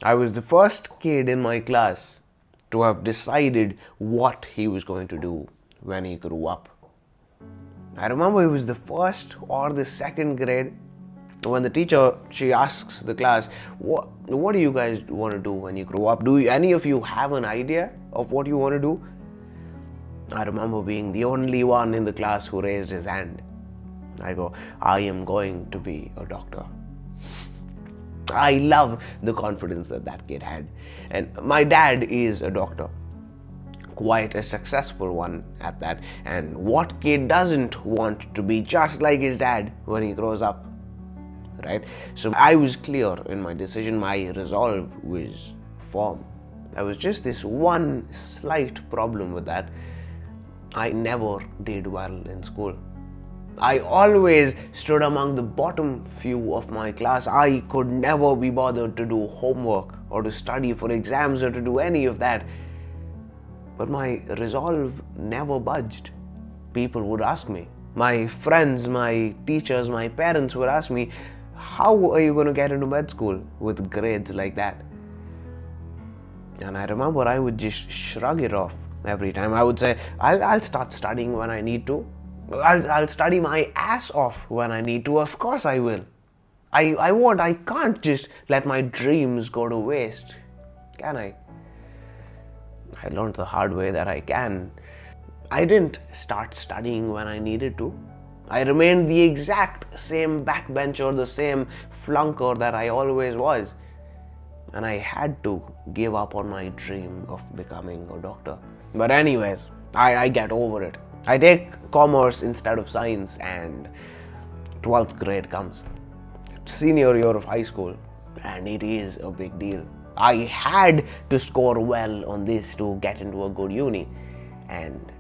I was the first kid in my class to have decided what he was going to do when he grew up. I remember it was the first or the second grade when the teacher, she asks the class, what do you guys want to do when you grow up? Do any of you have an idea of what you want to do? I remember being the only one in the class who raised his hand. I go, I am going to be a doctor. I love the confidence that that kid had. And my dad is a doctor, quite a successful one at that. And what kid doesn't want to be just like his dad when he grows up, right? So I was clear in my decision. My resolve was firm. There was just this one slight problem with that. I never did well in school. I always stood among the bottom few of my class. I could never be bothered to do homework or to study for exams or to do any of that. But my resolve never budged. People would ask me, my friends, my teachers, my parents would ask me, how are you going to get into med school with grades like that? And I remember I would just shrug it off every time. I would say, I'll start studying when I need to. I'll study my ass off when I need to. Of course I will. I won't. I can't just let my dreams go to waste, can I? I learned the hard way that I can. I didn't start studying when I needed to. I remained the exact same backbencher, the same flunker that I always was. And I had to give up on my dream of becoming a doctor. But anyways, I get over it. I take commerce instead of science, and 12th grade comes. Senior year of high school, and it is a big deal. I had to score well on this to get into a good uni, and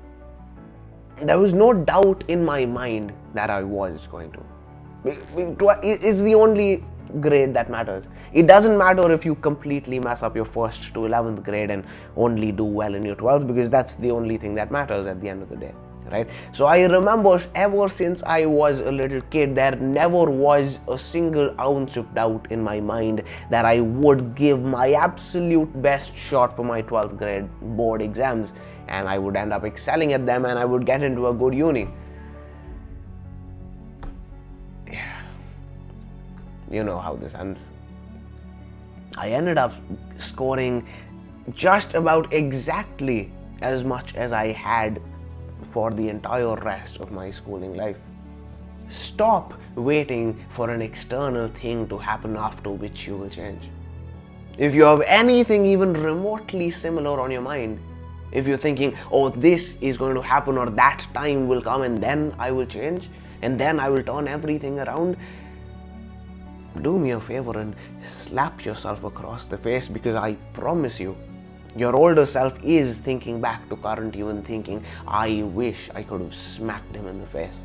there was no doubt in my mind that I was going to. It's the only grade that matters. It doesn't matter if you completely mess up your first to 11th grade and only do well in your 12th, because that's the only thing that matters at the end of the day, right? So I remember ever since I was a little kid, there never was a single ounce of doubt in my mind that I would give my absolute best shot for my 12th grade board exams, and I would end up excelling at them and I would get into a good uni. You know how this ends. I ended up scoring just about exactly as much as I had for the entire rest of my schooling life. Stop waiting for an external thing to happen after which you will change. If you have anything even remotely similar on your mind, if you're thinking, oh, this is going to happen or that time will come and then I will change and then I will turn everything around, do me a favor and slap yourself across the face, because I promise you, your older self is thinking back to current you and thinking, I wish I could have smacked him in the face.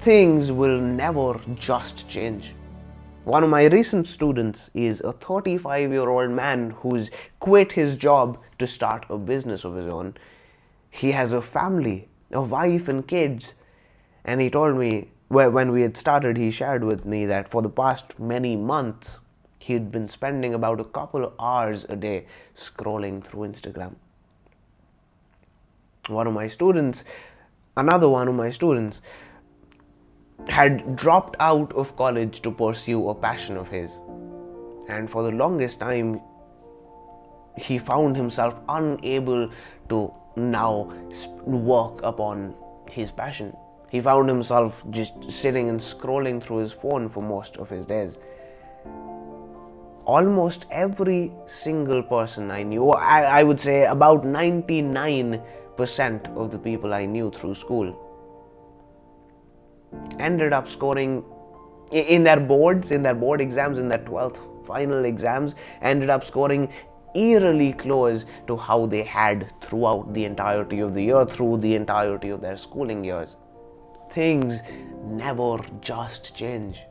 Things will never just change. One of my recent students is a 35-year-old man who's quit his job to start a business of his own. He has a family, a wife and kids, and he told me, when we had started, he shared with me that for the past many months, he had been spending about a couple of hours a day scrolling through Instagram. Another one of my students, had dropped out of college to pursue a passion of his. And for the longest time, he found himself unable to now work upon his passion. He found himself just sitting and scrolling through his phone for most of his days. Almost every single person I knew, I would say about 99% of the people I knew through school, ended up scoring in their board exams, in their 12th final exams, ended up scoring eerily close to how they had throughout the entirety of the year, through the entirety of their schooling years. Things never just change.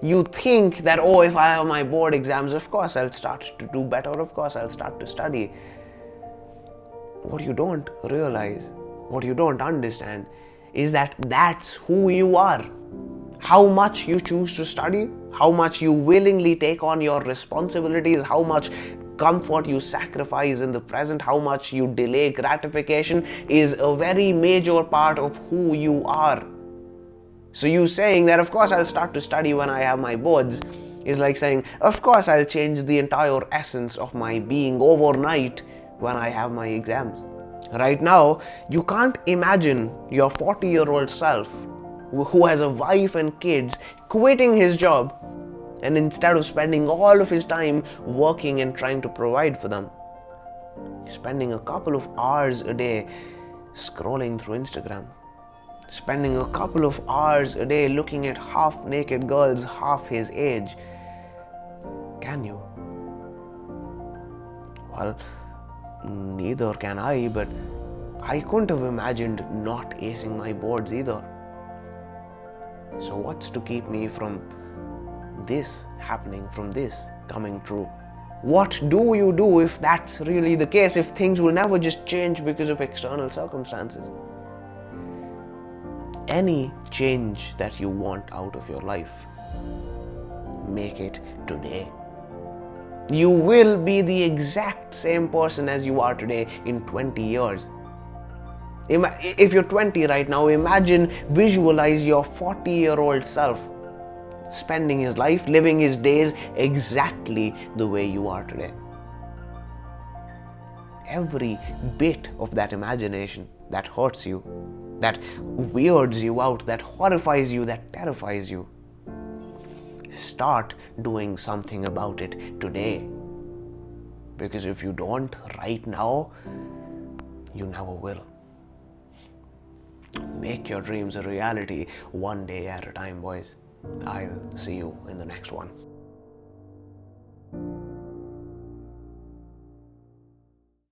You think that, oh, if I have my board exams, of course I'll start to do better, of course I'll start to study. What you don't realize, what you don't understand, is that that's who you are. How much you choose to study, how much you willingly take on your responsibilities, how much comfort you sacrifice in the present, how much you delay gratification is a very major part of who you are. So you saying that of course I'll start to study when I have my boards is like saying of course I'll change the entire essence of my being overnight when I have my exams. Right now, you can't imagine your 40-year-old self who has a wife and kids quitting his job and instead of spending all of his time working and trying to provide for them, spending a couple of hours a day scrolling through Instagram, spending a couple of hours a day looking at half naked girls half his age. Can you? Well, neither can I, but I couldn't have imagined not acing my boards either. So what's to keep me from this happening, from this coming true? What do you do if that's really the case, if things will never just change because of external circumstances? Any change that you want out of your life, make it today. You will be the exact same person as you are today in 20 years. If you're 20 right now, visualize your 40-year-old self spending his life, living his days exactly the way you are today. Every bit of that imagination that hurts you, that weirds you out, that horrifies you, that terrifies you, start doing something about it today. Because if you don't right now, you never will. Make your dreams a reality one day at a time, boys. I'll see you in the next one.